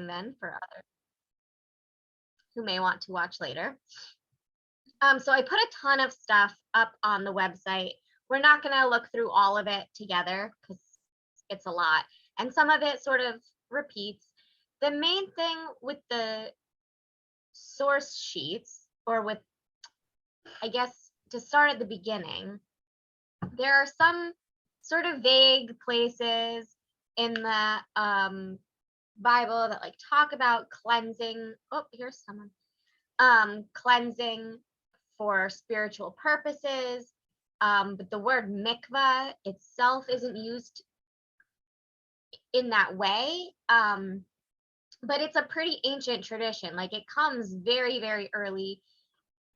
then for others who may want to watch later. So I put a ton of stuff up on the website. We're not going to look through all of it together because it's a lot. And some of it sort of repeats. The main thing with the source sheets, or with, I guess, to start at the beginning, there are some sort of vague places in the Bible that like talk about cleansing. Oh, here's someone. Cleansing for spiritual purposes. But the word mikvah itself isn't used in that way. But it's a pretty ancient tradition. Like, it comes very, very early.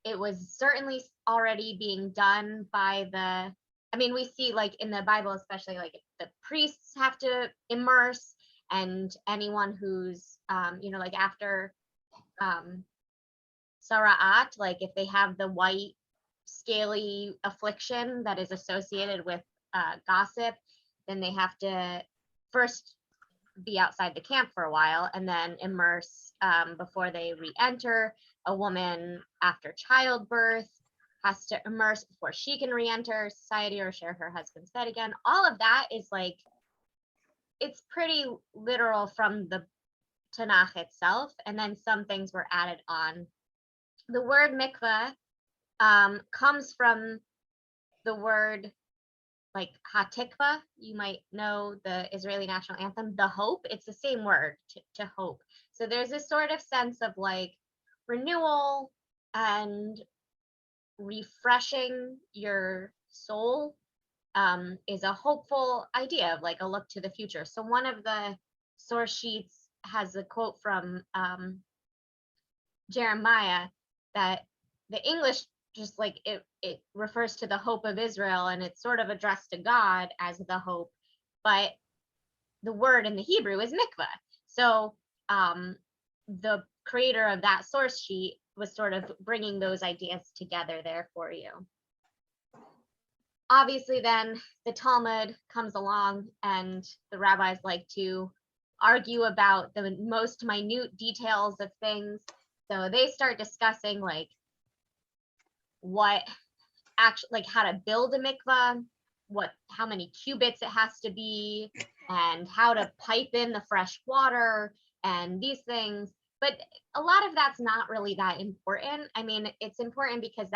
It was certainly already being done by the, I mean, we see like in the Bible, especially like the priests have to immerse, and anyone who's, like after Sara'at, like if they have the white scaly affliction that is associated with gossip, then they have to first be outside the camp for a while and then immerse before they re-enter. A woman after childbirth has to immerse before she can re-enter society or share her husband's bed again. All of that is like, it's pretty literal from the Tanakh itself, and then some things were added on. The word mikveh comes from the word like hatikva. You might know the Israeli national anthem, the hope. It's the same word, to hope. So there's this sort of sense of like renewal and refreshing your soul, is a hopeful idea of like a look to the future. So one of the source sheets has a quote from Jeremiah that the English just like it refers to the hope of Israel, and it's sort of addressed to God as the hope, but the word in the Hebrew is mikvah. So the creator of that source sheet was sort of bringing those ideas together there for you. Obviously, then the Talmud comes along, and the rabbis like to argue about the most minute details of things. So they start discussing like what actually, like how to build a mikvah, how many cubits it has to be, and how to pipe in the fresh water and these things. But a lot of that's not really that important. I mean, it's important because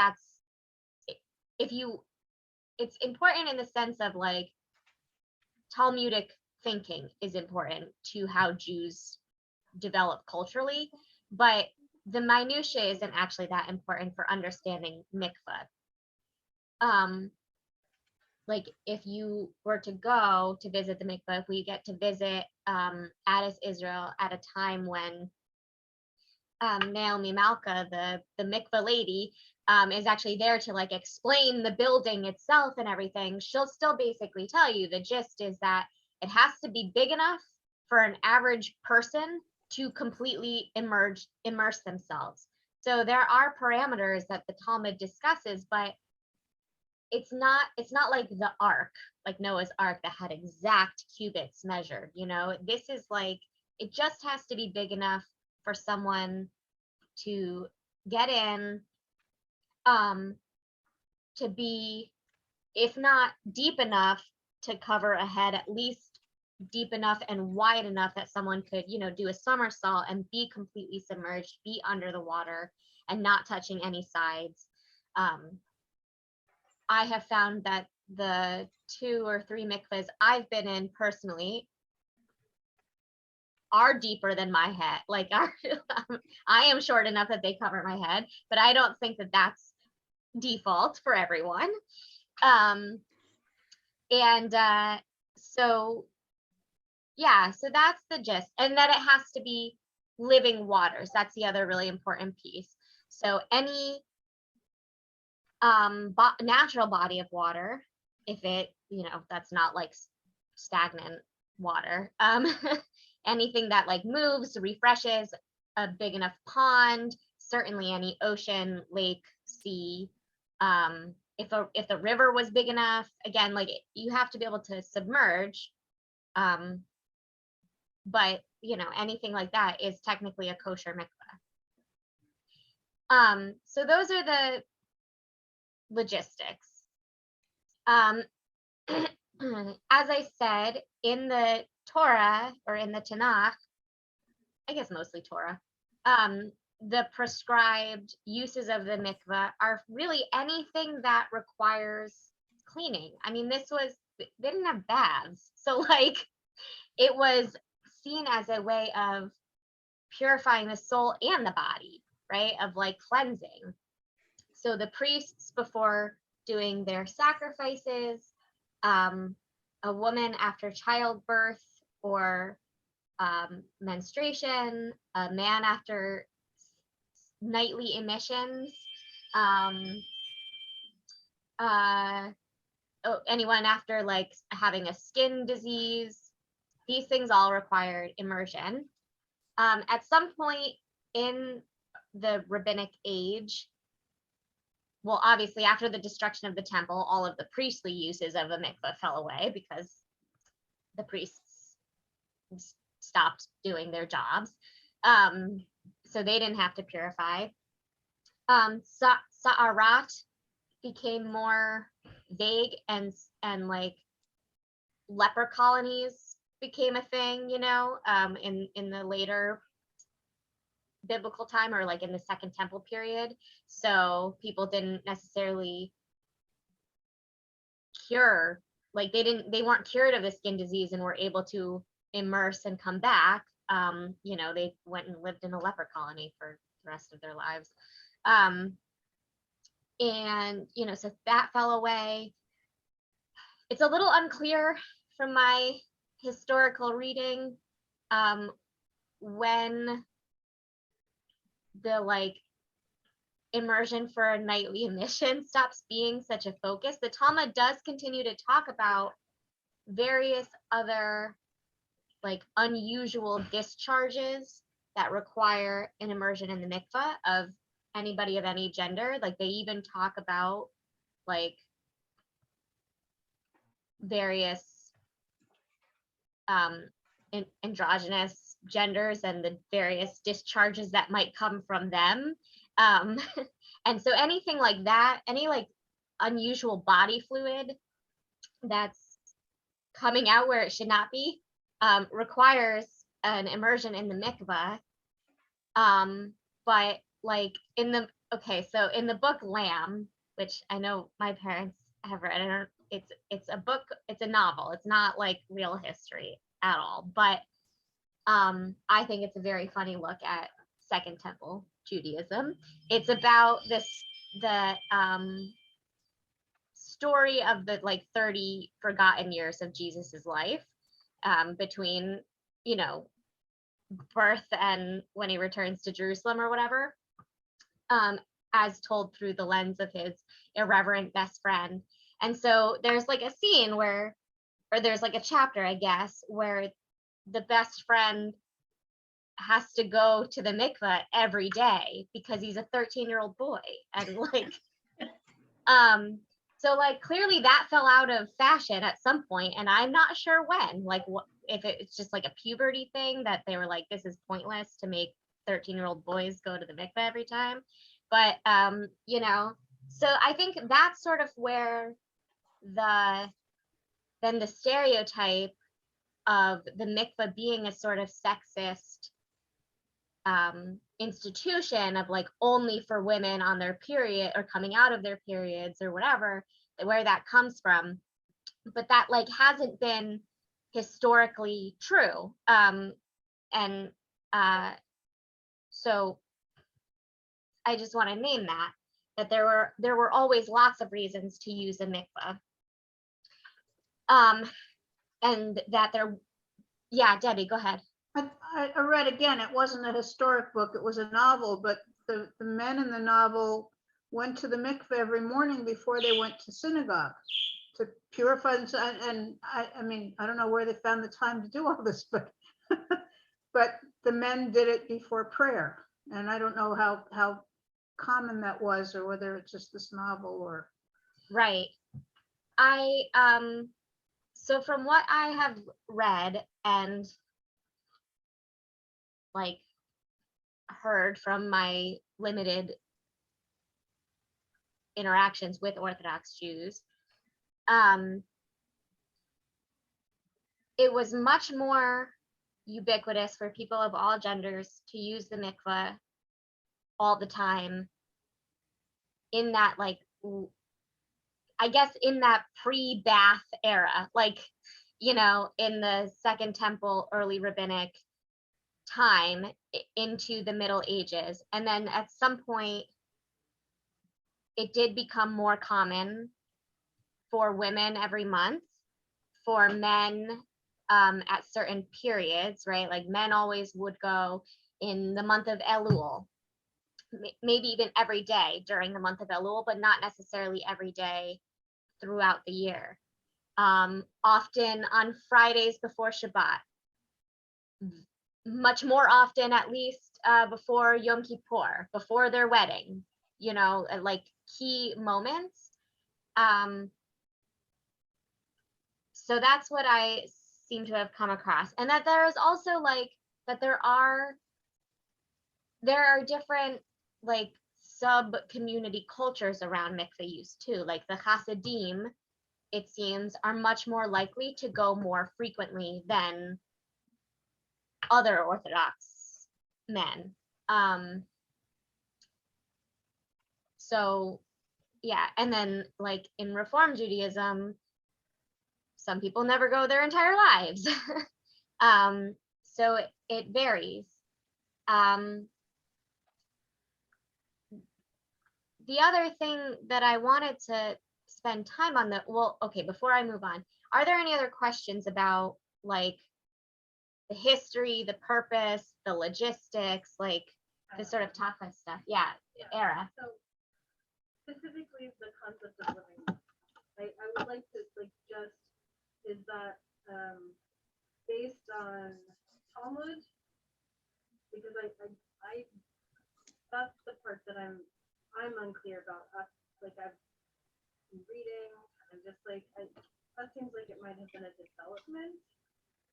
it's important in the sense of like Talmudic thinking is important to how Jews develop culturally, but the minutiae isn't actually that important for understanding mikvah. Like if you were to go to visit the mikvah, if we get to visit Adar Israel at a time when Naomi Malka, the mikvah lady, is actually there to like explain the building itself and everything, she'll still basically tell you the gist is that it has to be big enough for an average person to completely immerse themselves. So there are parameters that the Talmud discusses, but it's not like the ark, like Noah's ark that had exact cubits measured. This is like, it just has to be big enough for someone to get in, to be, if not deep enough to cover a head, at least deep enough and wide enough that someone could, do a somersault and be completely submerged, be under the water and not touching any sides. I have found that the 2 or 3 mikvahs I've been in personally are deeper than my head. Like I am short enough that they cover my head, but I don't think that that's default for everyone. So yeah, so that's the gist. And that it has to be living waters. That's the other really important piece. So any natural body of water, if it, that's not like stagnant water, anything that like moves, refreshes, a big enough pond, certainly any ocean, lake, sea. If the river was big enough, again, like you have to be able to submerge, but anything like that is technically a kosher mikvah. So those are the logistics. As I said, in the Torah, or in the Tanakh, I guess mostly Torah, the prescribed uses of the mikvah are really anything that requires cleaning. I mean, they didn't have baths. So like, it was seen as a way of purifying the soul and the body, right? Of like cleansing. So the priests, before doing their sacrifices, a woman after childbirth or menstruation, a man after nightly emissions, anyone after like having a skin disease, these things all required immersion. At some point in the rabbinic age, well, obviously after the destruction of the temple, all of the priestly uses of a mikvah fell away because the priests stopped doing their jobs. So they didn't have to purify. Sa'arat became more vague, and like leper colonies became a thing, in the later biblical time, or like in the Second Temple period. So people didn't necessarily cure, like they weren't cured of the skin disease and were able to immerse and come back. They went and lived in a leper colony for the rest of their lives. So that fell away. It's a little unclear from my historical reading when the like immersion for a nightly emission stops being such a focus. The Talmud does continue to talk about various other like unusual discharges that require an immersion in the mikvah of anybody of any gender. Like they even talk about like various androgynous genders and the various discharges that might come from them. And so anything like that, any like unusual body fluid that's coming out where it should not be, requires an immersion in the mikvah. But like in the book Lamb, which I know my parents have read, it's a book, it's a novel, it's not like real history at all, but I think it's a very funny look at Second Temple Judaism. It's about the story of the like 30 forgotten years of Jesus's life, between birth and when he returns to Jerusalem or whatever, as told through the lens of his irreverent best friend. And so there's like a scene or there's like a chapter, I guess, where the best friend has to go to the mikveh every day because he's a 13-year-old boy. And like, so like clearly that fell out of fashion at some point, and I'm not sure when, like what, if it's just like a puberty thing that they were like, this is pointless to make 13-year-old boys go to the mikveh every time. But, so I think that's sort of where the stereotype of the mikveh being a sort of sexist institution of like only for women on their period or coming out of their periods or whatever, where that comes from. But that like hasn't been historically true. So I just want to name that there were always lots of reasons to use a mikveh. And that yeah, Debbie, go ahead. I read again, it wasn't a historic book, it was a novel, but the men in the novel went to the mikveh every morning before they went to synagogue to purify themselves. And I mean, I don't know where they found the time to do all this, but but the men did it before prayer. And I don't know how common that was, or whether it's just this novel or. Right. So from what I have read, and like heard from my limited interactions with Orthodox Jews, it was much more ubiquitous for people of all genders to use the mikveh all the time in that, like, I guess in that pre-bath era, like, you know, in the Second Temple, early rabbinic time into the Middle Ages. And then at some point, it did become more common for women every month, for men at certain periods, right? Like men always would go in the month of Elul, maybe even every day during the month of Elul, but not necessarily every day throughout the year. Often on Fridays before Shabbat, much more often, at least before Yom Kippur, before their wedding, you know, like key moments. So that's what I seem to have come across. And that there is also like, that there are different like sub community cultures around mikveh use too. Like the Hasidim, it seems, are much more likely to go more frequently than other Orthodox men. So yeah, and then like in Reform Judaism, some people never go their entire lives. So it varies. The other thing that I wanted to spend time on, well, okay, before I move on, are there any other questions about like the history, the purpose, the logistics, like the sort of tafa stuff? Yeah, Era. So specifically the concept of living, I would like to like just, is that based on Talmud? Because I that's the part that I'm unclear about. Like I've been reading and just like that seems like it might have been a development.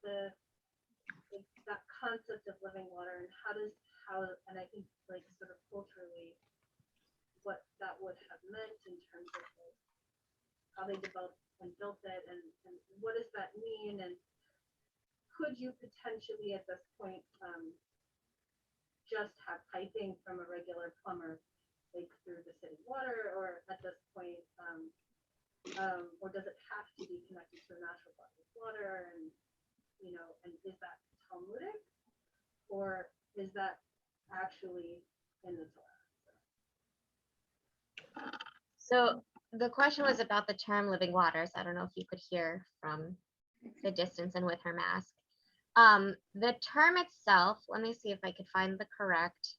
That concept of living water, and and I think like sort of culturally what that would have meant in terms of like how they developed and built it, and what does that mean, and could you potentially at this point just have piping from a regular plumber like through the city water, or at this point or does it have to be connected to a natural body of water, and you know, and is that Talmudic, or is that actually in the Torah? So the question was about the term living waters. I don't know if you could hear from the distance and with her mask. The term itself, let me see if I could find the correct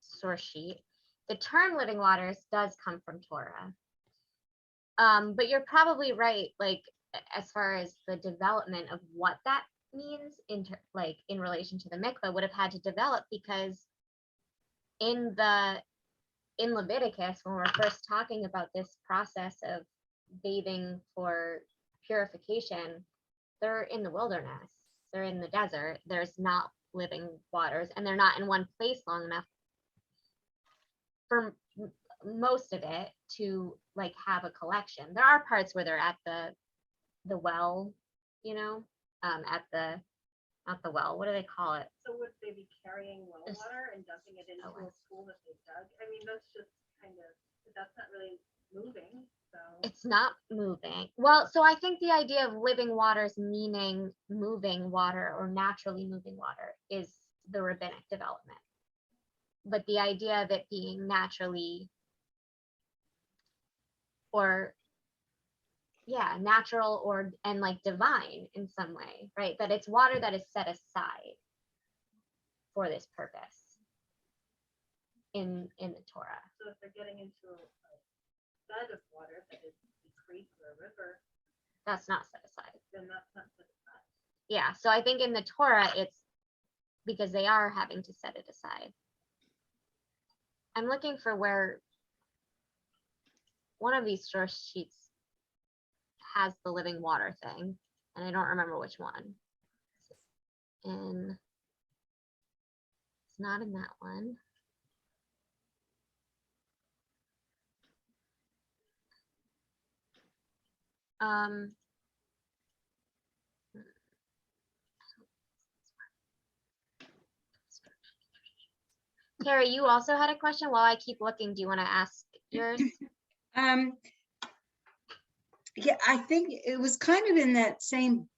source sheet. The term living waters does come from Torah. But you're probably right, like as far as the development of what that means in relation to the mikveh would have had to develop, because in Leviticus, when we're first talking about this process of bathing for purification, they're in the wilderness, they're in the desert, there's not living waters, and they're not in one place long enough for most of it to like have a collection. There are parts where they're at the well, you know, at the, not the well, what do they call it? So would they be carrying well water and dumping it into a pool that they dug? I mean, that's just kind of, that's not really moving. So it's not moving. Well, so I think the idea of living waters meaning moving water or naturally moving water is the rabbinic development. But the idea of it being naturally, or yeah, natural or and like divine in some way, right? That it's water that is set aside for this purpose in the Torah. So if they're getting into a bed of water that is a creek or a river, that's not set aside. then that's not set aside. Yeah, so I think in the Torah it's because they are having to set it aside. I'm looking for where one of these source sheets has the living water thing, and I don't remember which one. And It's not in that one. Carrie, you also had a question. While I keep looking, do you want to ask yours? Yeah, I think it was kind of in that same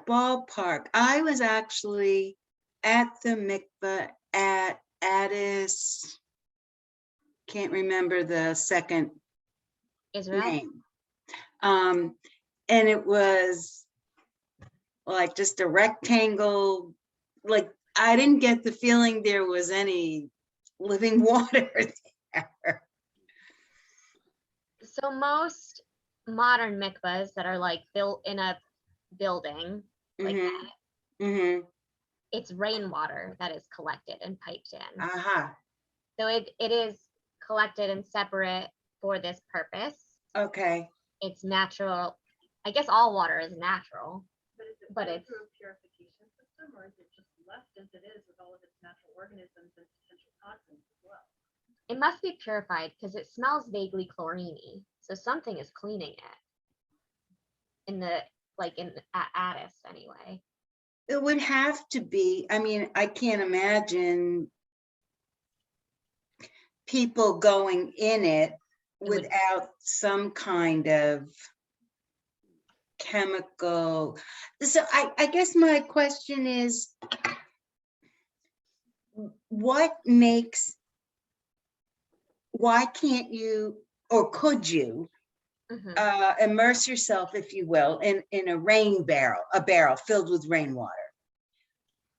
ballpark. I was actually at the mikveh at Addis, can't remember the second Israel? name. And it was like just a rectangle, like I didn't get the feeling there was any living water there. So most modern mikvahs that are like built in a building like Mhm. that, Mhm. it's rainwater that is collected and piped in. Aha. So it is collected and separate for this purpose. Okay. It's natural. I guess all water is natural. But is it But put it's- through a purification system, or is it just left as it is with all of its natural organisms and potential toxins as well? It must be purified because it smells vaguely chlorine-y. So something is cleaning it. In the at Addis anyway. It would have to be, I mean, I can't imagine people going in it would- without some kind of chemical. So I guess my question is, why can't you, or could you, Mhm. immerse yourself, if you will, in a rain barrel, a barrel filled with rainwater?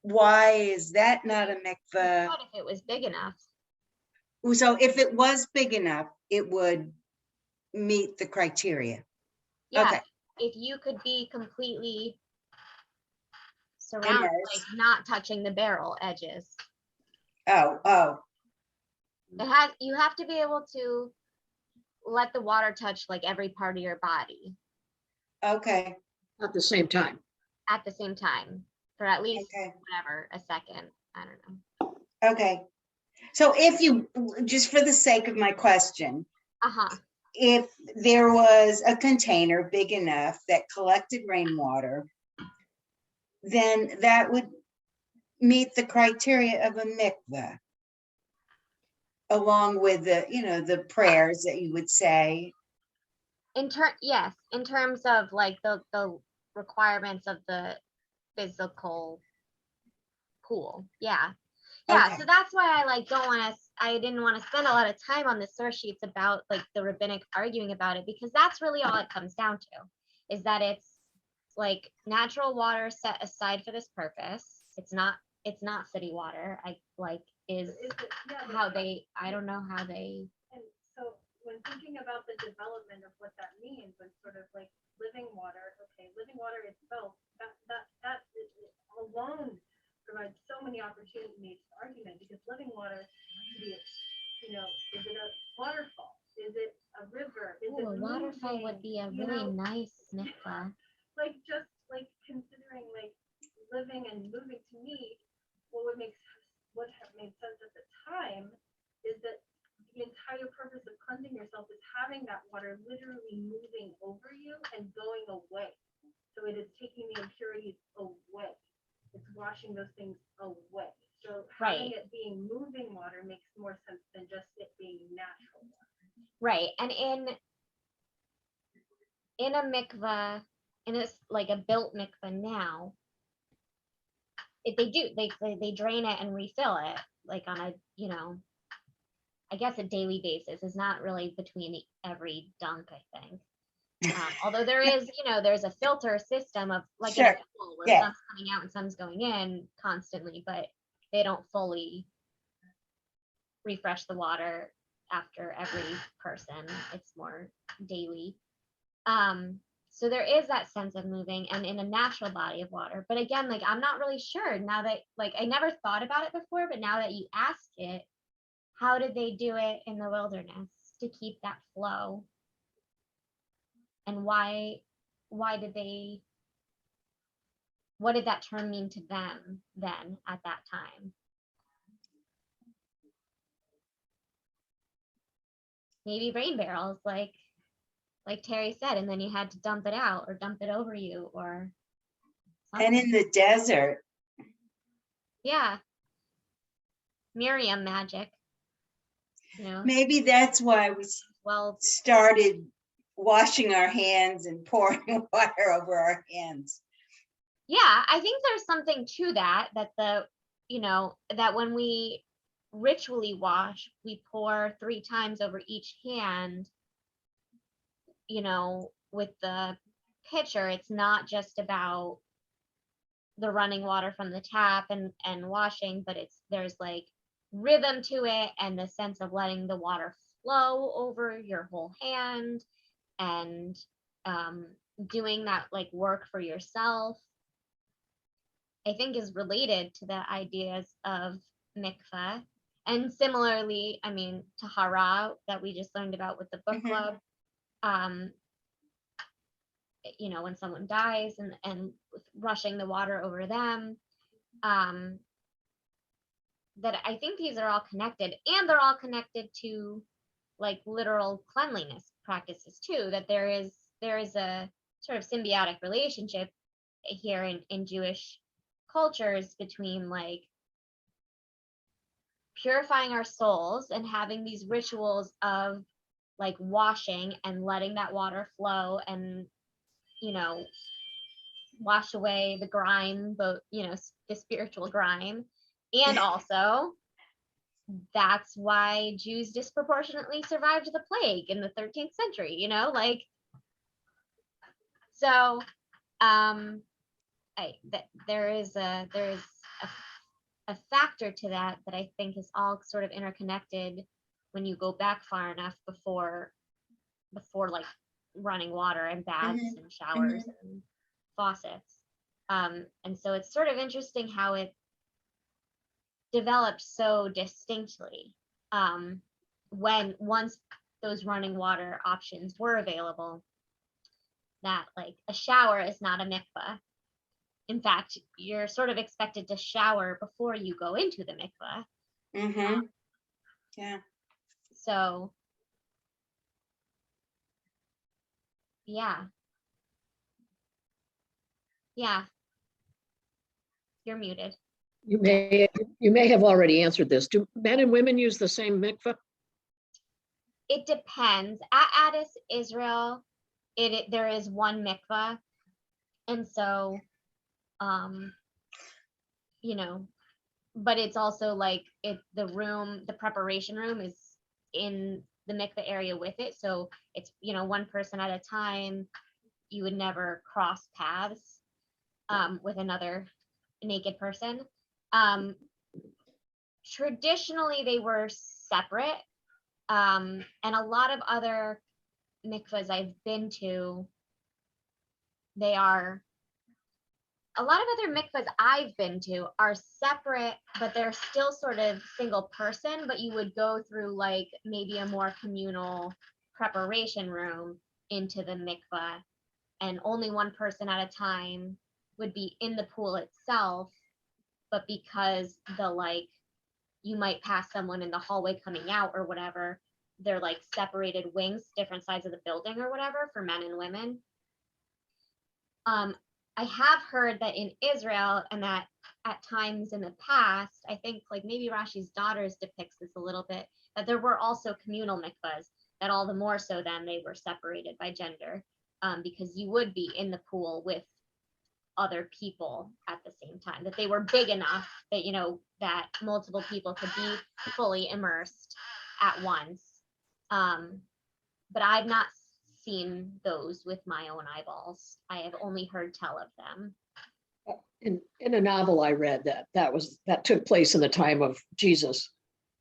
Why is that not a mikveh? What if it was big enough? So if it was big enough, it would meet the criteria. Yeah. Okay. If you could be completely surrounded, like Immersed. not touching the barrel edges. Oh, You have to be able to let the water touch like every part of your body okay, At the same time. at the same time for at least okay, whatever, a second. I don't know. okay. So if you, just for the sake of my question, Uh-huh. if there was a container big enough that collected rainwater, then that would meet the criteria of a mikveh, along with the, the prayers that you would say. Yes, in terms of like the requirements of the physical pool. Yeah. Yeah, Okay. so that's why I didn't want to spend a lot of time on the source sheets about like the rabbinic arguing about it, because that's really all it comes down to, is that it's like natural water set aside for this purpose. It's not city water. Is Is it, yeah, but- how they, I don't know how they, And so when thinking about the development of what that means, and sort of like living water, okay, living water itself, that alone provides so many opportunities for argument, because living water has to be, is it a waterfall? Is it a river? Is it a waterfall would moving? be a You really know, nice mikvah. like just like considering like living and moving, to me, what have made sense at the time is that the entire purpose of cleansing yourself is having that water literally moving over you and going away. So it is taking the impurities away. It's washing those things away. So having it being moving water makes more sense than just it being natural water. Right. And in a mikvah, in a like a built mikvah now, if they drain it and refill it like on a, I guess a daily basis. Is not really between every dunk, I think. Although there is, there's a filter system of like in a Sure. pool where Yeah. some's coming out and some's going in constantly, but they don't fully refresh the water after every person. It's more daily. So there is that sense of moving and in a natural body of water. But again, like I'm not really sure now that, like, I never thought about it before, but now that you ask it, how did they do it in the wilderness to keep that flow? And why did they, what did that term mean to them then at that time? maybe rain barrels, like Terry said, and then you had to dump it out or dump it over you or And something. in the desert, Yeah. Miriam magic. You know, maybe that's why we well, started washing our hands and pouring water over our hands. yeah, I think there's something to that, that when we ritually wash, we pour 3 times over each hand, with the pitcher. It's not just about the running water from the tap and washing, but there's like rhythm to it and the sense of letting the water flow over your whole hand and doing that like work for yourself, I think is related to the ideas of mikveh. And similarly, I mean, tahara that we just learned about with the book Mhm. club, when someone dies and rushing the water over them, that I think these are all connected, and they're all connected to like literal cleanliness practices too, that there is a sort of symbiotic relationship here in Jewish cultures between like purifying our souls and having these rituals of like washing and letting that water flow and wash away the grime, but the spiritual grime. And also that's why Jews disproportionately survived the plague in the 13th century, so there is a factor to that I think is all sort of interconnected when you go back far enough before like running water and baths and showers and faucets. And so it's sort of interesting how it developed so distinctly when once those running water options were available, that like a shower is not a mikveh. In fact, you're sort of expected to shower before you go into the mikveh. Mm-hmm. Yeah. So yeah. You're muted. You may have already answered this. Do men and women use the same mikveh? It depends. At Addis, Israel, there is one mikveh, and so, but it's also like the preparation room is in the mikveh area with it, so it's one person at a time. You would never cross paths with another naked person. Traditionally, they were separate. And a lot of other mikvahs I've been to, are separate, but they're still sort of single person, but you would go through like maybe a more communal preparation room into the mikvah, and only one person at a time would be in the pool itself. But because you might pass someone in the hallway coming out or whatever, they're like separated wings, different sides of the building or whatever for men and women. I have heard that in Israel, and that at times in the past, I think like maybe Rashi's Daughters depicts this a little bit, that there were also communal mikvahs, that all the more so then they were separated by gender, because you would be in the pool with other people at the same time, that they were big enough that that multiple people could be fully immersed at once. But I've not seen those with my own eyeballs. I have only heard tell of them. In a novel I read that took place in the time of Jesus.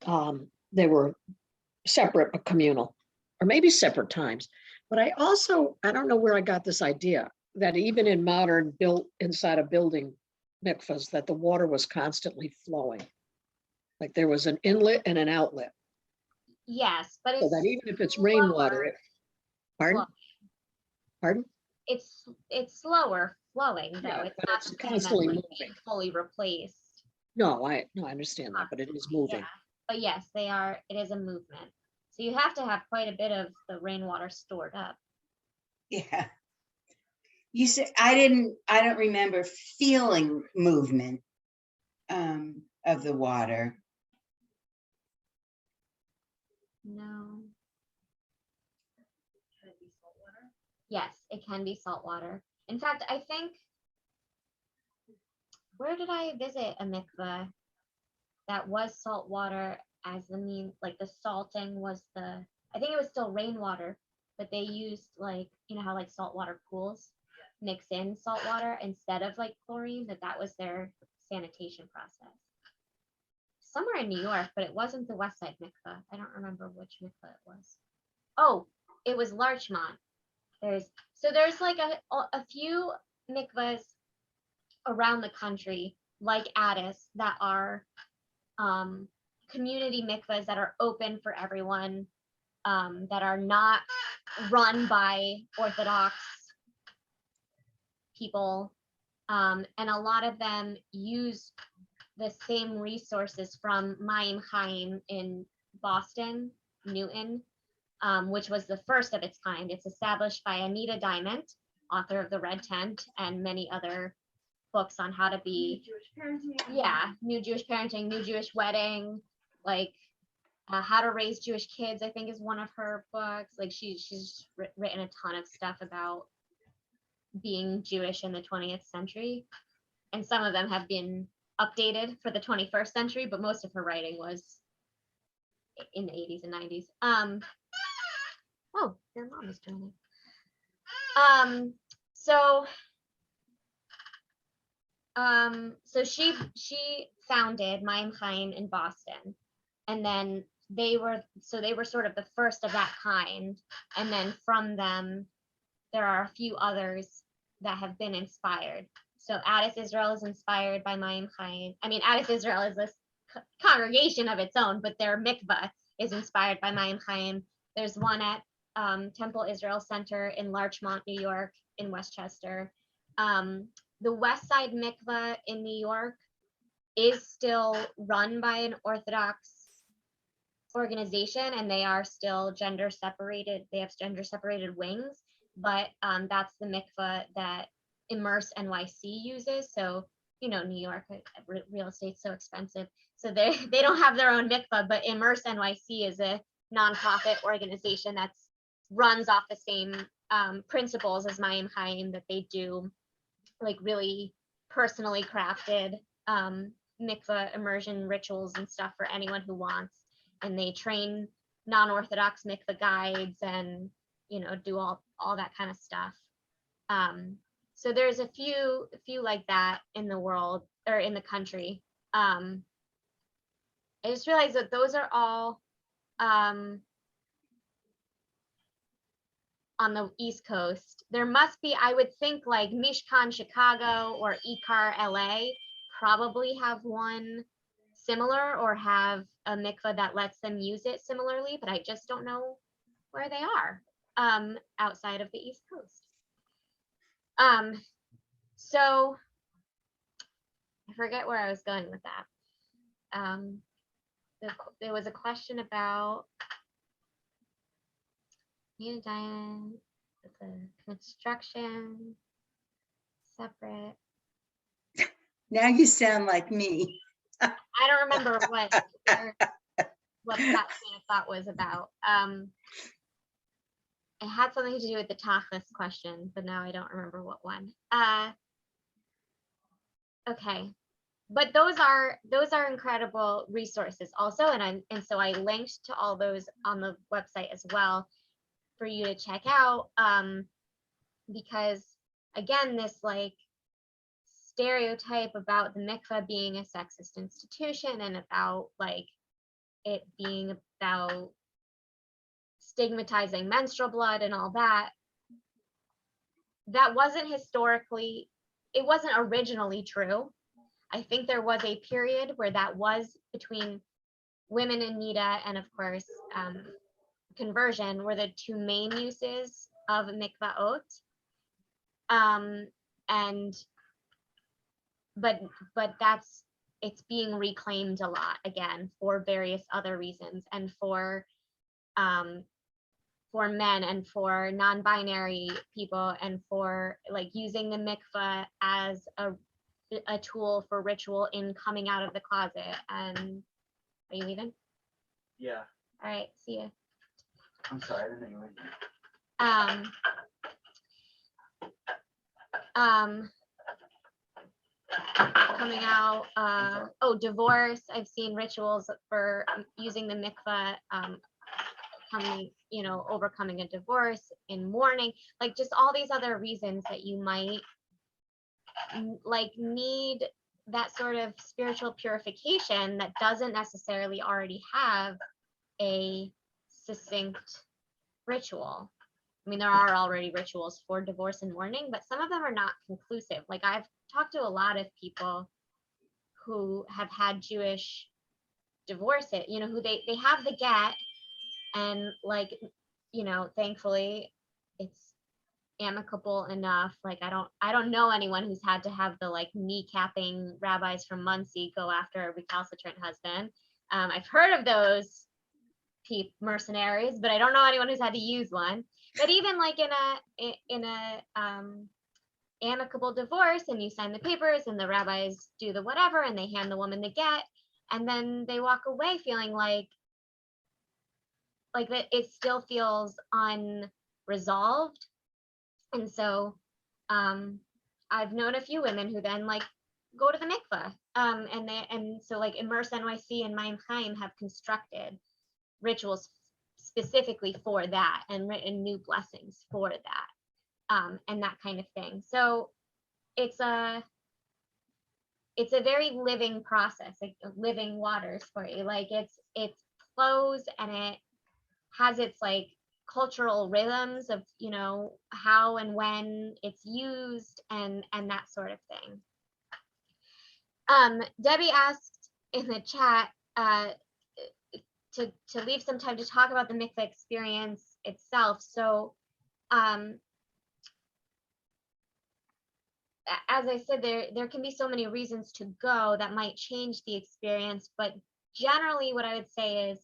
They were separate but communal, or maybe separate times. But I don't know where I got this idea that even in modern built inside a building mikvahs, that the water was constantly flowing. Like there was an inlet and an outlet. Yes, but So that even if it's rainwater, pardon? It's slower flowing though. Yeah, It's but not it's the same constantly as moving. fully replaced. No, I understand that, but it is moving. Yeah. But yes, they are. It is a movement. So you have to have quite a bit of the rainwater stored up. Yeah. You said, I don't remember feeling movement of the water. No. Can it be salt water? Yes, it can be salt water. In fact, I think, where did I visit a mikveh that was salt water as the mean, like the salting was the, I think it was still rainwater, but they used like, you know how like saltwater pools mix in salt water instead of like chlorine, that was their sanitation process. Somewhere in New York, but it wasn't the West Side mikveh. I don't remember which mikveh it was. Oh, it was Larchmont. There's like a few mikvahs around the country, like Addis, that are community mikvahs that are open for everyone, that are not run by Orthodox people. And a lot of them use the same resources from Mayim Chaim in Boston, Newton, which was the first of its kind. It's established by Anita Diamond, author of The Red Tent and many other books on how to be, Jewish parenting. yeah, new Jewish parenting, new Jewish wedding, like how to raise Jewish kids, I think is one of her books. Like she's written a ton of stuff about being Jewish in the 20th century. And some of them have been updated for the 21st century, but most of her writing was in the 80s and 90s. Oh, your mom is joining. So she founded Mayim Chaim in Boston, and then they were sort of the first of that kind, and then from them there are a few others that have been inspired. So Addis Israel is inspired by Mayim Chaim. I mean, Addis Israel is a congregation of its own, but their mikvah is inspired by Mayim Chaim. There's one at Temple Israel Center in Larchmont, New York, in Westchester. The West Side Mikveh in New York is still run by an Orthodox organization, and they are still gender separated. They have gender separated wings, but that's the mikveh that Immerse NYC uses. So, you know, New York, real estate's so expensive. So they don't have their own mikveh, but Immerse NYC is a nonprofit organization that runs off the same principles as Mayim Chaim, that they do like really personally crafted mikveh immersion rituals and stuff for anyone who wants. And they train non-Orthodox mikveh guides and, you know, do all that kind of stuff. So there's a few like that in the world or in the country. I just realized that those are all on the East Coast. There must be, I would think, like Mishkan Chicago or Ikar LA probably have one similar or have a mikveh that lets them use it similarly, but I just don't know where they are outside of the East Coast. So I forget where I was going with that. There was a question about Diane, the construction, separate. Now you sound like me. I don't remember what that train of thought was about. It had something to do with the Tachlis question, but now I don't remember what one. Okay, but those are incredible resources also, and so I linked to all those on the website as well for you to check out, because again, this like stereotype about the mikveh being a sexist institution and about like it being about stigmatizing menstrual blood and all that, that wasn't historically, it wasn't originally true. I think there was a period where that was between women in Nida and of course conversion were the two main uses of mikvaot. But it's being reclaimed a lot again for various other reasons, and for for men and for non-binary people, and for like using the mikvah as a tool for ritual in coming out of the closet. And are you leaving? Yeah, All right, see ya. I'm sorry, I didn't know you were here. Coming out, oh, divorce. I've seen rituals for using the mikvah, coming, overcoming a divorce, in mourning, like just all these other reasons that you might like need that sort of spiritual purification that doesn't necessarily already have a succinct ritual. I mean, there are already rituals for divorce and mourning, but some of them are not conclusive. Like I've talked to a lot of people who have had Jewish divorces, who they have the get, and like, thankfully it's amicable enough. Like I don't know anyone who's had to have the like kneecapping rabbis from Muncie go after a recalcitrant husband. I've heard of those mercenaries, but I don't know anyone who's had to use one. But even like in a amicable divorce, and you sign the papers and the rabbis do the whatever, and they hand the woman the get, and then they walk away feeling like that it still feels unresolved. And so I've known a few women who then like go to the mikveh, and so like Immerse NYC and Mayim Chaim have constructed rituals specifically for that, and written new blessings for that, and that kind of thing. So it's a very living process, like living waters for you. Like it flows, and it has its like cultural rhythms of how and when it's used, and that sort of thing. Debbie asked in the chat to leave some time to talk about the Mikveh experience itself. So as I said, there can be so many reasons to go that might change the experience, but generally what I would say is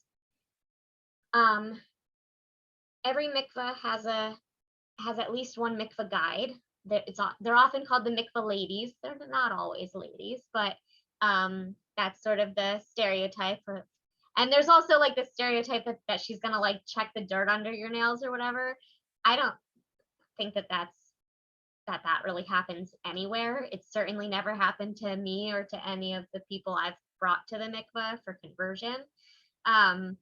every mikveh has at least one mikveh guide. They're often called the mikveh ladies. They're not always ladies, but that's sort of the stereotype. And there's also like the stereotype that she's gonna like check the dirt under your nails or whatever. I don't think that really happens anywhere. It's certainly never happened to me or to any of the people I've brought to the mikveh for conversion. But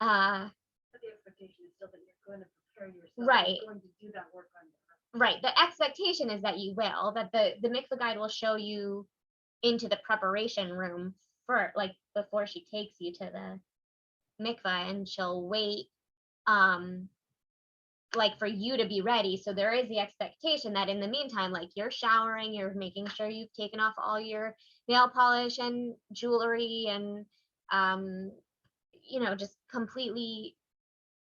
the expectation is still that you're going to prepare yourself. Right. You're going to do that work on your. Right. The expectation is that you will, that the mikveh guide will show you into the preparation room for like before she takes you to the mikveh, and she'll wait like for you to be ready. So there is the expectation that in the meantime, like you're showering, you're making sure you've taken off all your nail polish and jewelry, and just completely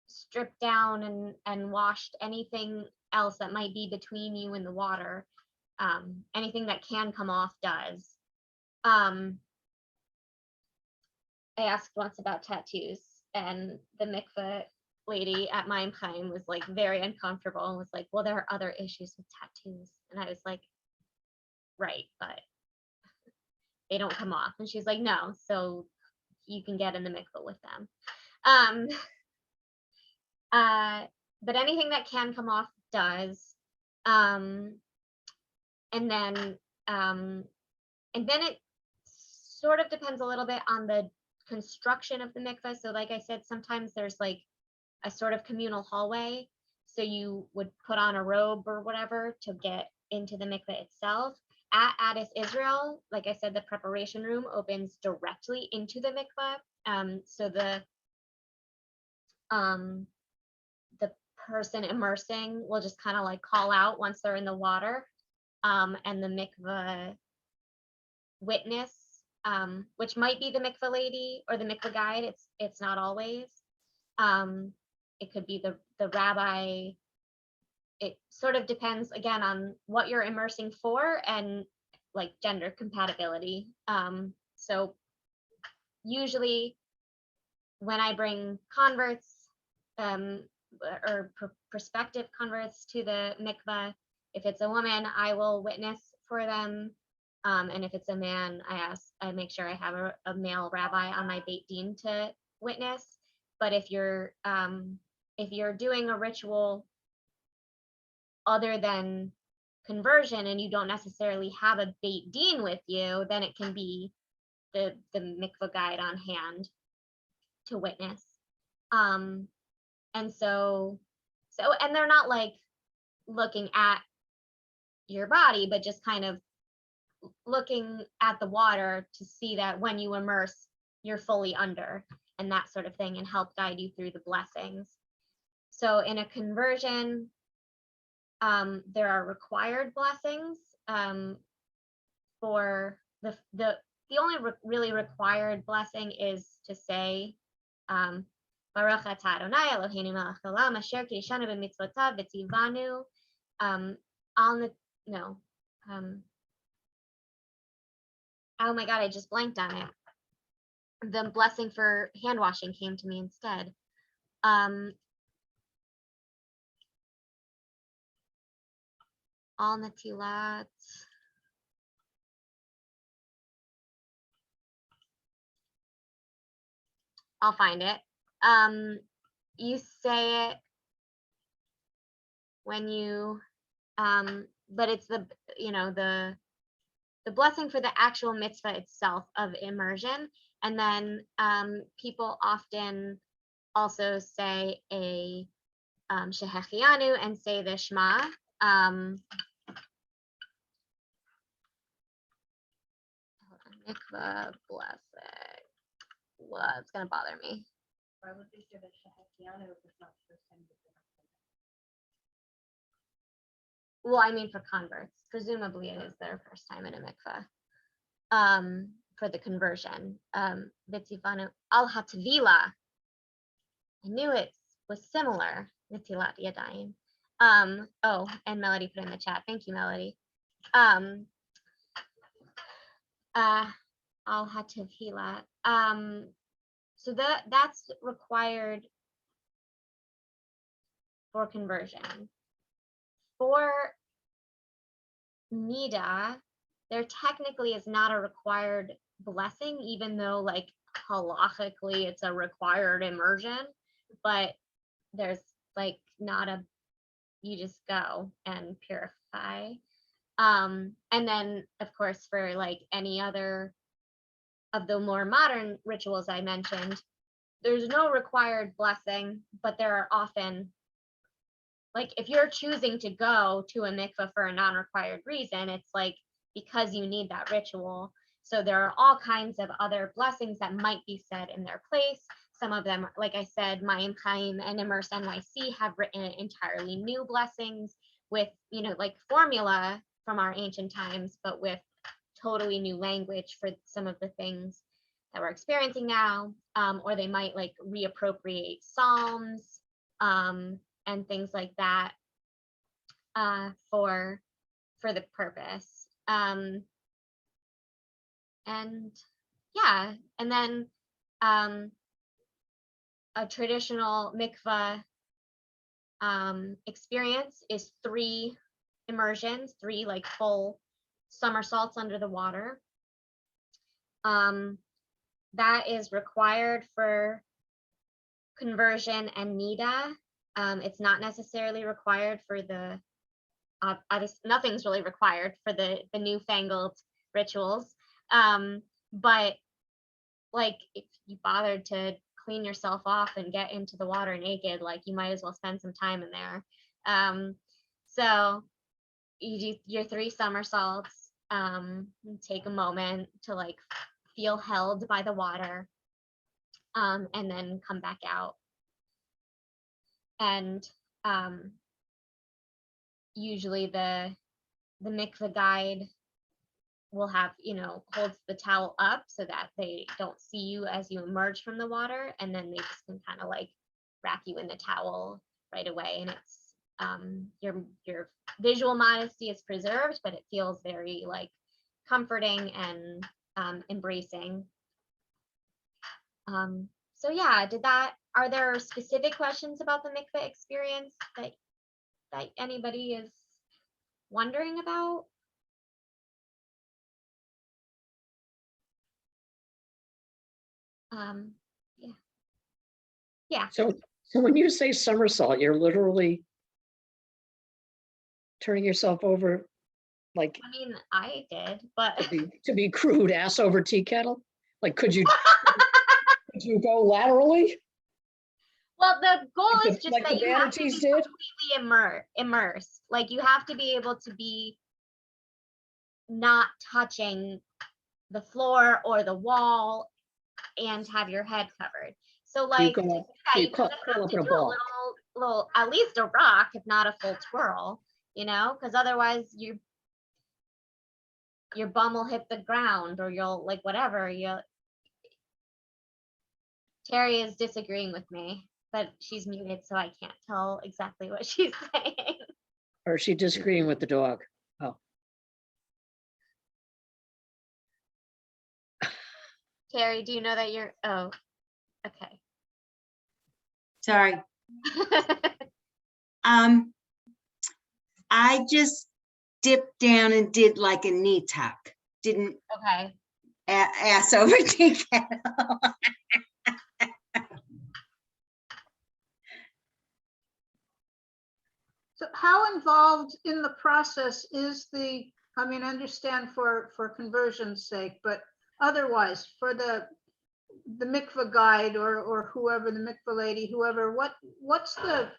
stripped down and washed anything else that might be between you and the water. Anything that can come off does. I asked once about tattoos, and the mikveh lady at Mayim Chaim was like very uncomfortable and was like, well, there are other issues with tattoos. And I was like, right, but they don't come off. And she's like, no, so you can get in the mikveh with them. But anything that can come off does. And then it sort of depends a little bit on the construction of the mikveh. So like I said, sometimes there's like a sort of communal hallway. So you would put on a robe or whatever to get into the mikveh itself. At Addis Israel, like I said, the preparation room opens directly into the mikveh. So the person immersing will just kind of like call out once they're in the water. And the mikveh witness, which might be the mikveh lady or the mikveh guide, it's not always. It could be the rabbi. It sort of depends again on what you're immersing for and like gender compatibility. So usually when I bring converts or prospective converts to the mikveh, if it's a woman, I will witness for them. And if it's a man, I make sure I have a male rabbi on my Beit Din to witness. But if you're doing a ritual other than conversion and you don't necessarily have a Beit Din with you, then it can be the mikveh guide on hand to witness. And so and they're not like looking at your body, but just kind of looking at the water to see that when you immerse, you're fully under and that sort of thing, and help guide you through the blessings. So in a conversion, there are required blessings. For the only really required blessing is to say, Baruch atah Adonai Eloheinu melech haolam asher kiddushanu b'mitzvotav v'tzivanu. Oh my God, I just blanked on it. The blessing for hand washing came to me instead. Al natilat. I'll find it. You say it when you, but it's the blessing for the actual mitzvah itself of immersion. And then people often also say a shehechianu and say the Shema. Mikvah blessing. Well, it's gonna bother me. Why would they say the shehechianu if it's not the first time you've been? Well, I mean for converts, presumably it is their first time in a mikveh. For the conversion, Vitzivanu al hatvila. I knew it was similar. Nitilat yadayim. Oh, and Melody put in the chat. Thank you, Melody. Al hatvila. So that's required for conversion. For nida, there technically is not a required blessing, even though like halachically it's a required immersion, but there's like not a, you just go and purify. And then of course for like any other of the more modern rituals I mentioned, there's no required blessing, but there are often, like if you're choosing to go to a mikveh for a non-required reason, it's like because you need that ritual. So there are all kinds of other blessings that might be said in their place. Some of them, like I said, Mayim Chaim and Immerse NYC have written entirely new blessings with, like formula from our ancient times, but with totally new language for some of the things that we're experiencing now. Or they might like reappropriate Psalms and things like that for the purpose. And yeah, and then a traditional mikveh experience is 3 immersions, 3 like full somersaults under the water. That is required for conversion and nida. It's not necessarily required for the nothing's really required for the newfangled rituals, but like if you bothered to clean yourself off and get into the water naked, like you might as well spend some time in there. So you do your 3 somersaults, take a moment to like feel held by the water, and then come back out. And usually the mikveh guide will have, holds the towel up so that they don't see you as you emerge from the water, and then they just can kind of like wrap you in the towel right away. And it's your visual modesty is preserved, but it feels very like comforting and embracing. So So yeah, are there specific questions about the Mikveh experience that anybody is wondering about? Yeah. Yeah, So when you say somersault, you're literally turning yourself over, like I mean, I did, but to be crude, ass over tea kettle? Like, could you go laterally? well, the goal Like is the, just like that the you have to be manatees did? completely immersed. Like you have to be able to be not touching the floor or the wall and have your head covered. So like to do So that, you you kind of curl have up to in a do a ball. little, at least a rock, if not a full twirl, because otherwise your bum will hit the ground or you'll like whatever. Terry is disagreeing with me, but she's muted, so I can't tell exactly what she's saying. Or is she disagreeing with the dog? Oh, Terry, do you know that you're, oh, okay. Sorry. I just dipped down and did like a knee tuck. Didn't Okay. ass over tea kettle. So how involved in the process is I mean, I understand for conversion's sake, but otherwise for the mikveh guide or whoever, the mikveh lady, whoever, what's the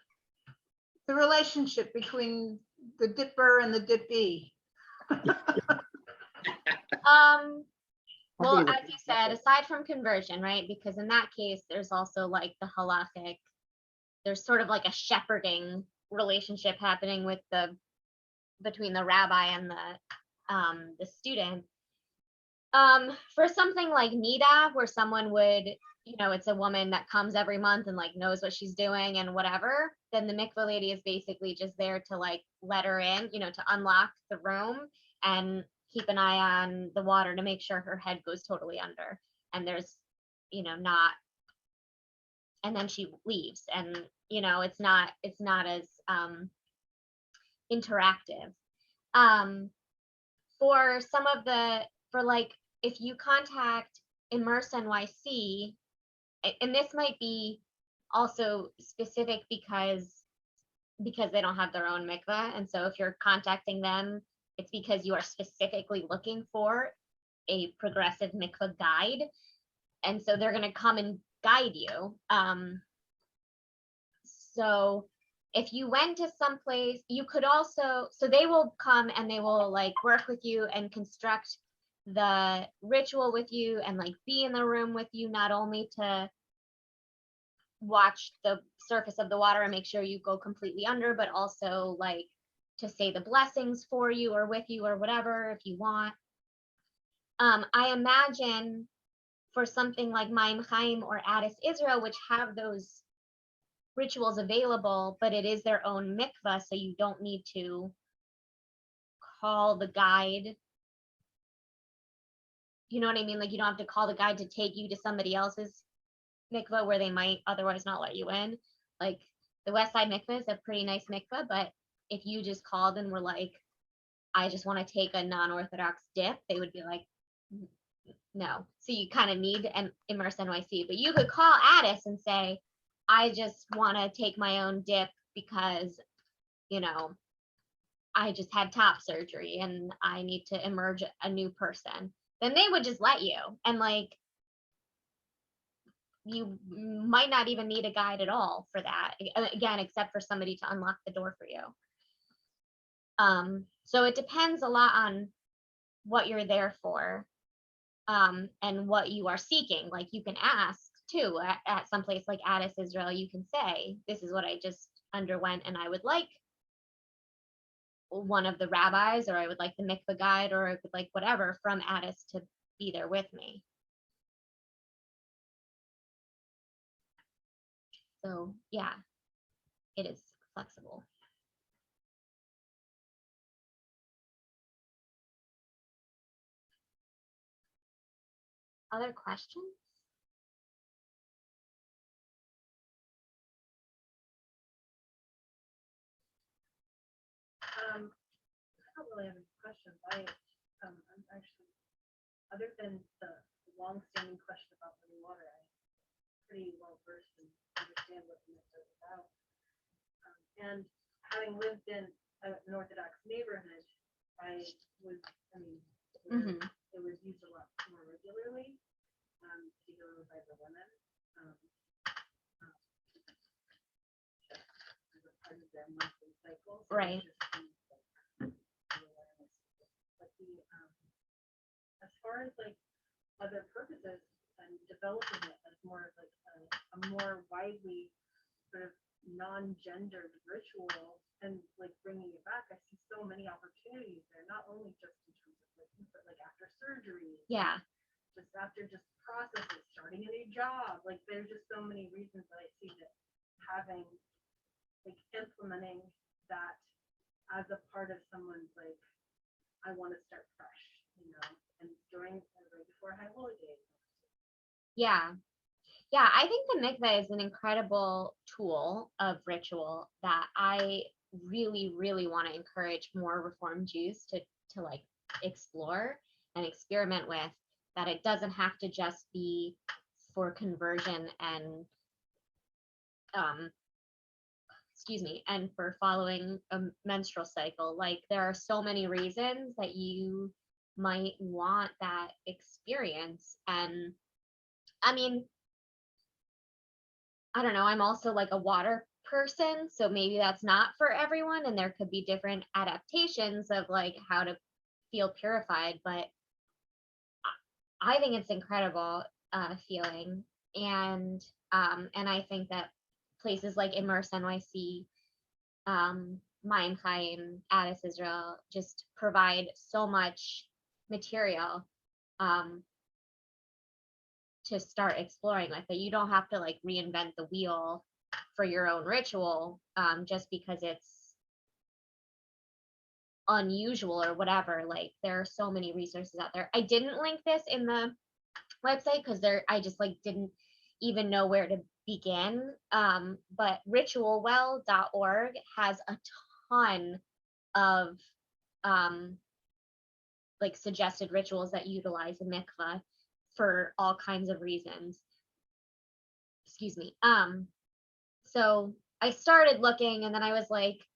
relationship between the dipper and the dippee? Well, as you said, aside from conversion, right? Because in that case, there's also like the halachic, there's sort of like a shepherding relationship happening between the rabbi and the student. For something like Nida, where someone would, it's a woman that comes every month and like knows what she's doing and whatever, then the mikveh lady is basically just there to like let her in, to unlock the room and keep an eye on the water to make sure her head goes totally under and there's, not, and then she leaves and, it's not as interactive. For some of for like, if you contact Immerse NYC, and this might be also specific because they don't have their own mikveh, and so if you're contacting them, it's because you are specifically looking for a progressive mikveh guide, and so they're going to come and guide you. So if you went to some place, you could also, so they will come and they will like work with you and construct the ritual with you and like be in the room with you, not only to watch the surface of the water and make sure you go completely under, but also like to say the blessings for you or with you or whatever if you want. I imagine for something like Maim Chaim or Addis Israel, which have those rituals available, but it is their own mikvah, so you don't need to call the guide. You know what I mean? Like you don't have to call the guide to take you to somebody else's mikvah where they might otherwise not let you in. Like the West Side mikvah is a pretty nice mikvah, but if you just called and were like, I just want to take a non-Orthodox dip, they would be like, no. So you kind of need an Immerse NYC, but you could call Addis and say, I just want to take my own dip because, I just had top surgery and I need to emerge a new person. Then they would just let you. And like, you might not even need a guide at all for that. Again, except for somebody to unlock the door for you. So it depends a lot on what you're there for, and what you are seeking. Like you can ask too at some place like Addis Israel, you can say, this is what I just underwent and I would like one of the rabbis, or I would like the mikveh guide, or I would like whatever from Addis to be there with me. So yeah, it is flexible. Other questions? really have any questions. I'm actually, other than the long-standing question about living water, I'm pretty well versed and understand what the Mikvah is about. And having lived in an Orthodox neighborhood, I mean, Mhm. it was used a lot more regularly, particularly by the women. As a part of their monthly cycle. So Right. it's just kind of like the awareness. But as far as like other purposes and developing it as more of like a more widely sort of non-gendered ritual and like bringing it back, I see so many opportunities there, not only just in terms of like, but like after surgery, Yeah. just after just processes, starting a new job. Like there's just so many reasons that I see that having like implementing that as a part of someone's like, I want to start fresh, you know, and during right before high holidays. Yeah. Yeah, I think the mikveh is an incredible tool of ritual that I really, really want to encourage more Reformed Jews to like explore and experiment with, that it doesn't have to just be for conversion and and for following a menstrual cycle. Like there are so many reasons that you might want that experience. And I mean, I don't know, I'm also like a water person, so maybe that's not for everyone, and there could be different adaptations of like how to feel purified, but I think it's incredible feeling. And I think that places like Immerse NYC, Mayim Chaim, Addis Israel just provide so much material to start exploring with it. You don't have to like reinvent the wheel for your own ritual just because it's unusual or whatever. Like there are so many resources out there. I didn't link this in the website because I just like didn't even know where to begin. But ritualwell.org has a ton of like suggested rituals that utilize a mikvah for all kinds of reasons. Excuse me. So I started looking, and then I was like,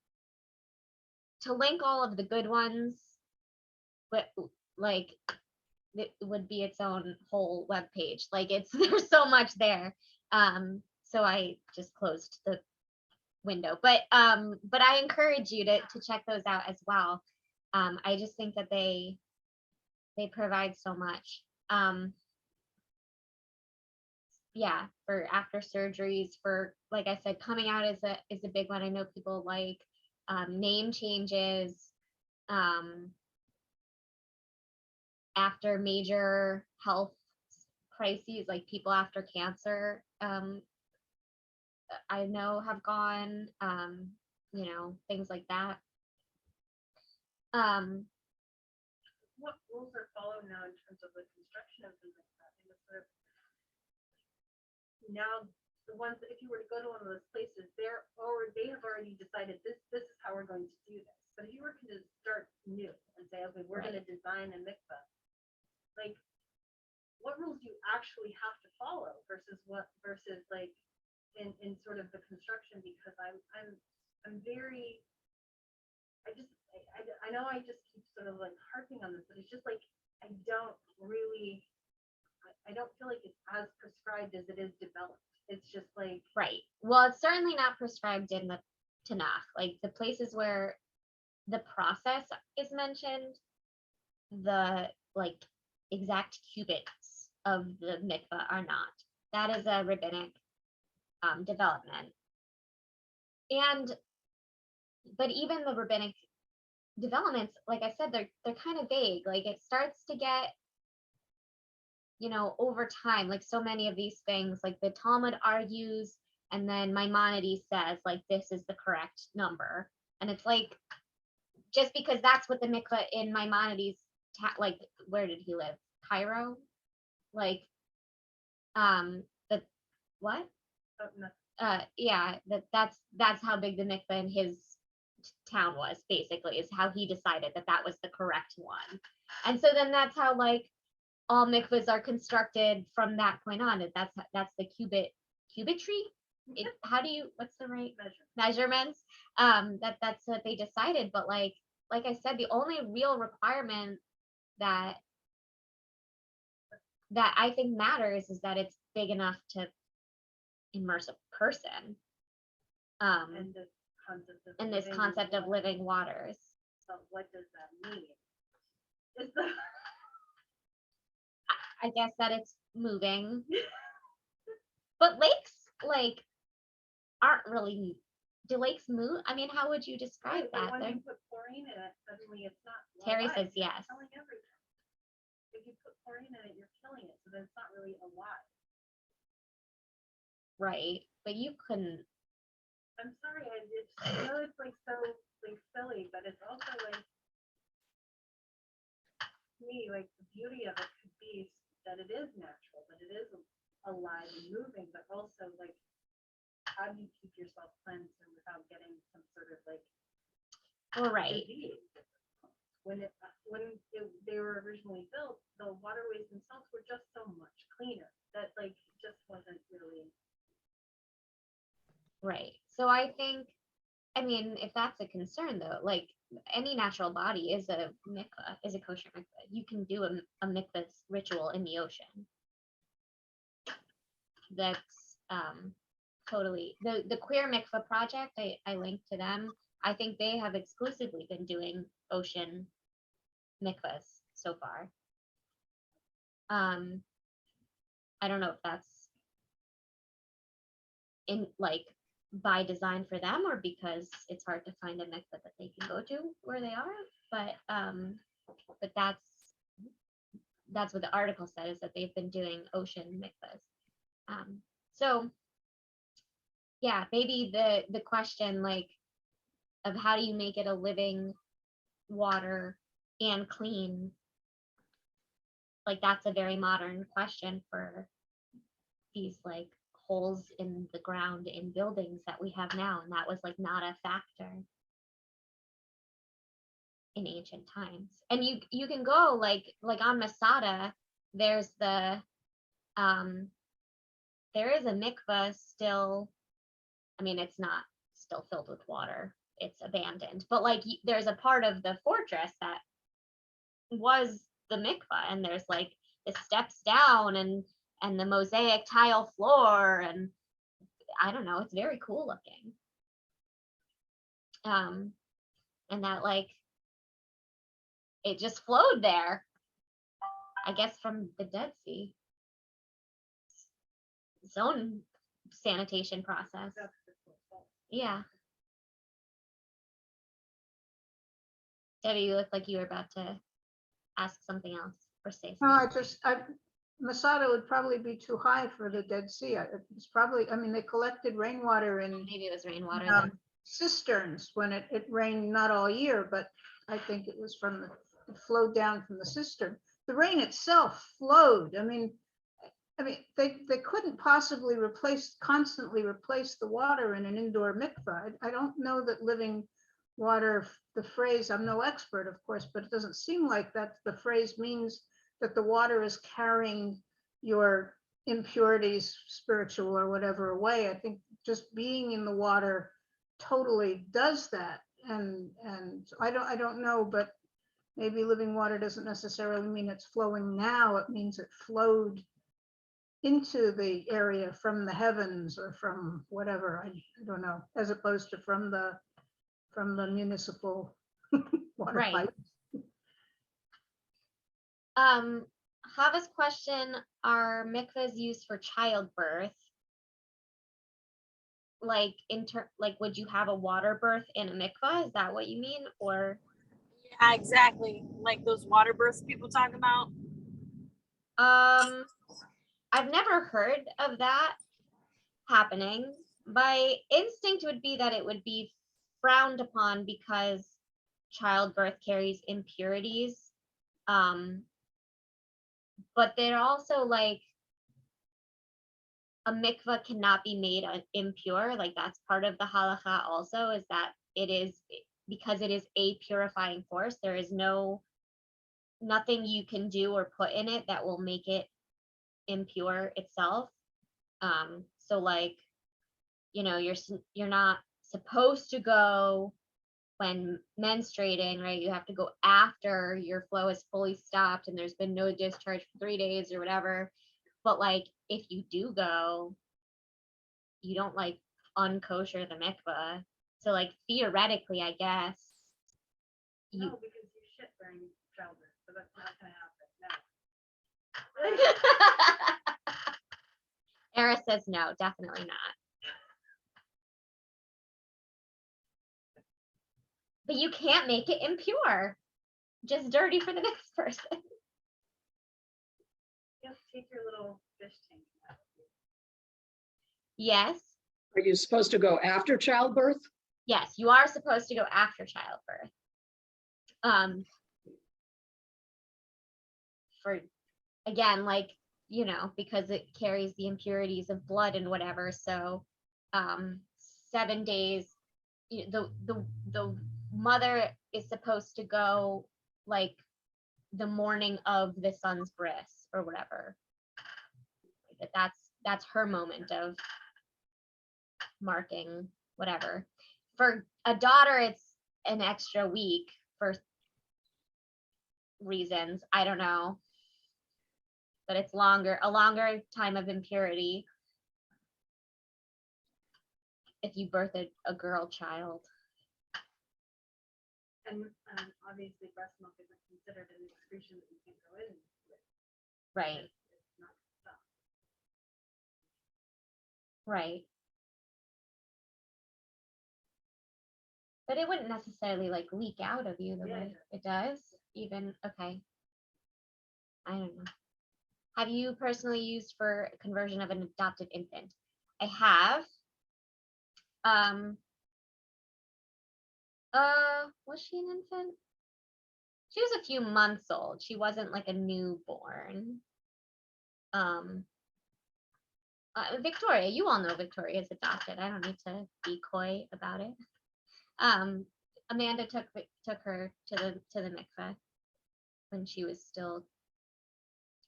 to link all of the good ones, but like it would be its own whole web page. Like there's so much there. So I just closed the window. But I encourage you to check those out as well. I just think that they provide so much. Yeah, for after surgeries, for like I said, coming out is a big one. I know people like name changes, after major health crises, like people after cancer, I know have gone, things like that. What rules are followed now in terms of the construction of things like that? And sort of now the ones that if you were to go to one of those places, they have already decided this is how we're going to do this. But if you were to start new and say, okay, we're going to design a mikvah, like what rules do you actually have to follow versus like in sort of the construction? Because I'm very, I know I just keep sort of like harping on this, but it's just like I don't feel like it's as prescribed as it is developed. It's just like Right. Well, it's certainly not prescribed in the Tanakh. Like the places where the process is mentioned, the like exact cubits of the mikvah are not. That is a rabbinic development. But even the rabbinic developments, like I said, they're kind of vague. Like it starts to get, over time, like so many of these things, like the Talmud argues, and then Maimonides says, like, this is the correct number. And it's like, just because that's what the mikvah in Maimonides, like, where did he live? Cairo? Like, what? oh, no. Yeah, that's how big the mikvah in his town was, basically, is how he decided that that was the correct one. And so then that's how like all mikvahs are constructed from that point on. That's the cubitry. How do you, what's the right measurements? That's what they decided. But like I said, the only real requirement that I think matters is that it's big enough to immerse a person. And this concept of. And this living concept of water. living waters. So what does that mean? Is the. I guess that it's moving. But lakes like aren't really, do lakes move? I mean, how would you describe Right, but that? when They're- you put chlorine in it, suddenly it's not. Terry alive, says you're yes. Killing everything. If you put chlorine in it, you're killing it, so then it's not really alive. Right. But you couldn't, I'm sorry, I know it's like so like silly, but it's also like to me, like the beauty of it could be that it is natural, that it is alive and moving, but also like how do you keep yourself cleansed and without getting some sort of like right. disease? When they were originally built, the waterways themselves were just so much cleaner that like it just wasn't really. Right. So I think, I mean, if that's a concern though, like any natural body is a mikvah, is a kosher mikvah. You can do a mikvah ritual in the ocean. That's totally, the Queer Mikvah Project, I linked to them. I think they have exclusively been doing ocean mikvahs so far. I don't know if that's in like by design for them or because it's hard to find a mikvah that they can go to where they are, but that's what the article said, is that they've been doing ocean mikvahs. So yeah, maybe the question like of how do you make it a living water and clean, like that's a very modern question for these like holes in the ground in buildings that we have now, and that was like not a factor in ancient times. And you can go like on Masada, there's the there is a mikvah still. I mean, it's not still filled with water, it's abandoned, but like there's a part of the fortress that was the mikvah, and there's like the steps down and the mosaic tile floor, and I don't know, it's very cool looking. And that like it just flowed there, I guess, from the Dead Sea. Its own sanitation process. Yeah. Debbie, you look like you were about to ask something else or say No, something. Masada would probably be too high for the Dead Sea. It's probably, I mean, they collected rainwater in Maybe it was rainwater then. cisterns when it rained, not all year, but I think it was it flowed down from the cistern. The rain itself flowed. I mean, they couldn't possibly constantly replace the water in an indoor mikvah. I don't know that living water, the phrase, I'm no expert, of course, but it doesn't seem like that the phrase means that the water is carrying your impurities, spiritual or whatever, away. I think just being in the water totally does that. And I don't know, but maybe living water doesn't necessarily mean it's flowing now. It means it flowed into the area from the heavens or from whatever, I don't know, as opposed to from the municipal water Right. pipe. Hava's question, are mikvahs used for childbirth? Like like would you have a water birth in a mikvah? Is that what you mean? Or Yeah, exactly. Like those water births people talk about. I've never heard of that happening. My instinct would be that it would be frowned upon because childbirth carries impurities. But they're also like a mikvah cannot be made impure. Like that's part of the halacha also, is that it is because it is a purifying force, there is nothing you can do or put in it that will make it impure itself. So like, you know, you're not supposed to go when menstruating, right? You have to go after your flow is fully stopped and there's been no discharge for 3 days or whatever. But like, if you do go, you don't like unkosher the mikvah. So like, theoretically, I guess you. No, because you shit during childbirth, so that's not gonna happen, no. Era says no, definitely not. But you can't make it impure. Just dirty for the next person. Just take your little fish tank out. Yes, Are you supposed to go after childbirth? yes, you are supposed to go after childbirth. For again, like, you know, because it carries the impurities of blood and whatever. So 7 days, the mother is supposed to go like the morning of the son's bris or whatever. That's her moment of marking whatever. For a daughter, it's an extra week for reasons. I don't know. But it's a longer time of impurity if you birth a girl child. And obviously breast milk isn't considered an excretion that you can go in with. Right, It's not stuff. right. But it wouldn't necessarily like leak out of you the Yeah, way it does. Even, okay. I don't know. Have you personally used for conversion of an adopted infant? I have. Was she an infant? She was a few months old. She wasn't like a newborn. Victoria, you all know Victoria's adopted. I don't need to be coy about it. Amanda took her to the mikveh when she was still,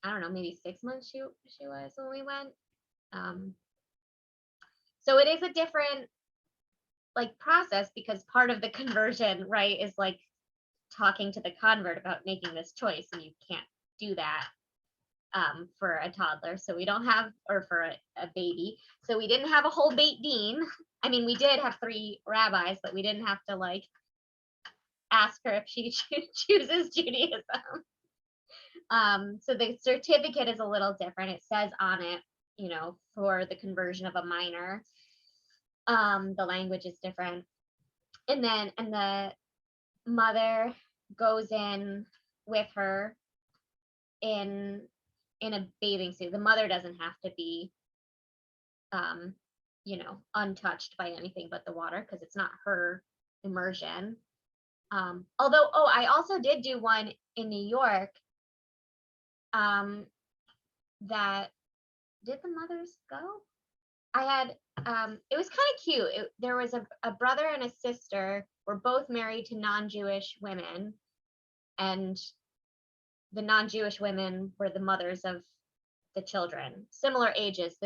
I don't know, maybe 6 months she was when we went. So it is a different like process because part of the conversion, right, is like talking to the convert about making this choice, and you can't do that for a toddler. So we don't have, or for a baby. So we didn't have a whole Beit Din. I mean, we did have 3 rabbis, but we didn't have to like ask her if she chooses Judaism. So the certificate is a little different. It says on it, you know, for the conversion of a minor. The language is different. And the mother goes in with her in a bathing suit. The mother doesn't have to be you know, untouched by anything but the water because it's not her immersion. Although, oh, I also did do one in New York that, did the mothers go? I had, it was kind of cute. There was a brother and a sister were both married to non-Jewish women, and the non-Jewish women were the mothers of the children, similar ages.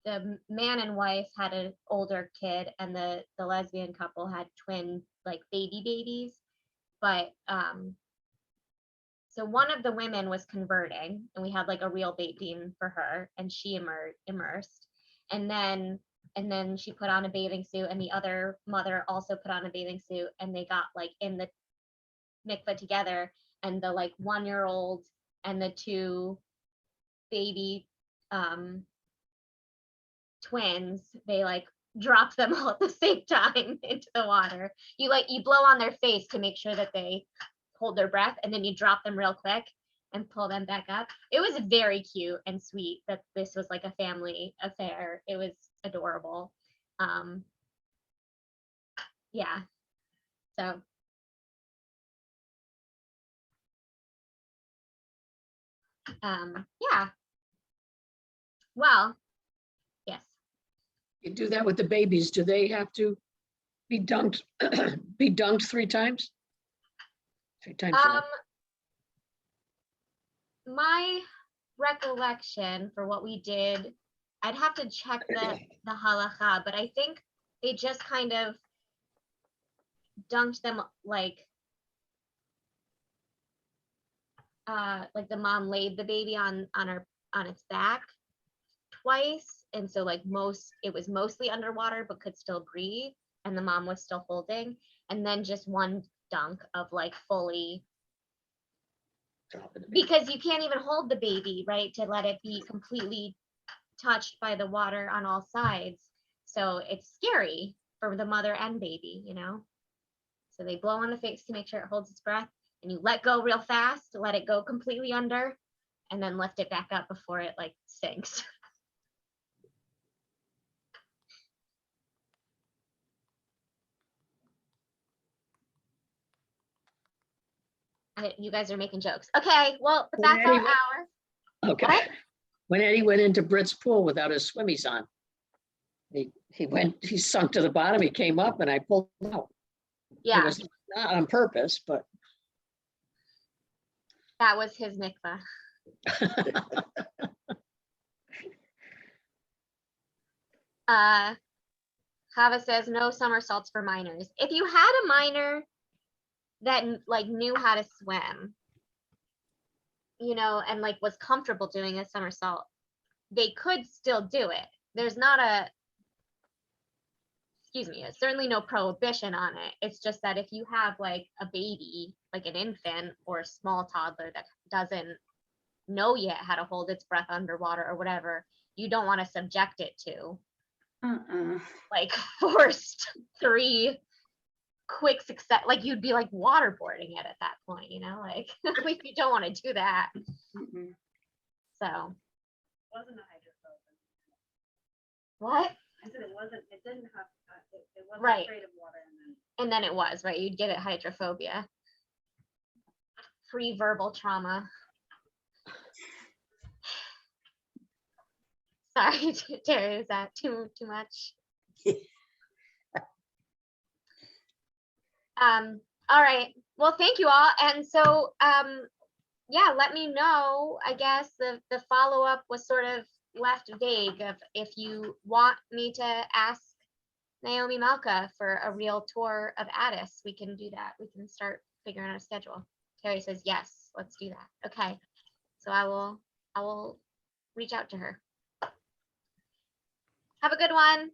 The man and wife had an older kid, and the lesbian couple had twin like babies. But so one of the women was converting, and we had like a real Beit Din for her, and she immersed, and then she put on a bathing suit, and the other mother also put on a bathing suit, and they got like in the mikveh together, and the like 1-year-old and the 2 baby twins, they like drop them all at the same time into the water. You blow on their face to make sure that they hold their breath, and then you drop them real quick and pull them back up. It was very cute and sweet that this was like a family affair. It was adorable. Yeah. So yeah. Well, yes. You do that with the babies. Do they have to Be dunked, be dunked 3 times? 3 times. a night? My recollection for what we did, I'd have to check the halacha, but I think they just kind of dunked them like the mom laid the baby on its back twice, and so like it was mostly underwater but could still breathe, and the mom was still holding, and then just one dunk of like fully, Drop it. because you can't even hold the baby, right, to let it be completely touched by the water on all sides. So it's scary for the mother and baby, you know? So they blow on the face to make sure it holds its breath, and you let go real fast to let it go completely under, and then lift it back up before it like sinks. You guys are making jokes. Okay, well, Well, that's our anyway. hour. Okay. What? When Eddie went into Britt's pool without his swimmies on, he sunk to the bottom, he came up and I pulled him out. It Yeah, was not on purpose, but that was his mikvah. Chava says no somersaults for minors. If you had a minor that like knew how to swim, you know, and like was comfortable doing a somersault, they could still do it. There's not a, excuse me, certainly no prohibition on it. It's just that if you have like a baby, like an infant or a small toddler that doesn't know yet how to hold its breath underwater or whatever, you don't want to subject it to like forced 3 quick success, like you'd be like waterboarding it at that point, you know, like like you don't want to do that. So Wasn't a hydrophobic. what? I said it didn't have, it wasn't Right. afraid of water, and then And then it was right, you'd get it hydrophobia, pre-verbal trauma. Sorry, Terry, is that too much? All right, well, thank you all. And so yeah, let me know. I guess the follow-up was sort of left vague of if you want me to ask Naomi Malka for a real tour of Addis, we can do that. We can start figuring out a schedule. Terry says yes, let's do that. Okay, so I will reach out to her. Have a good one.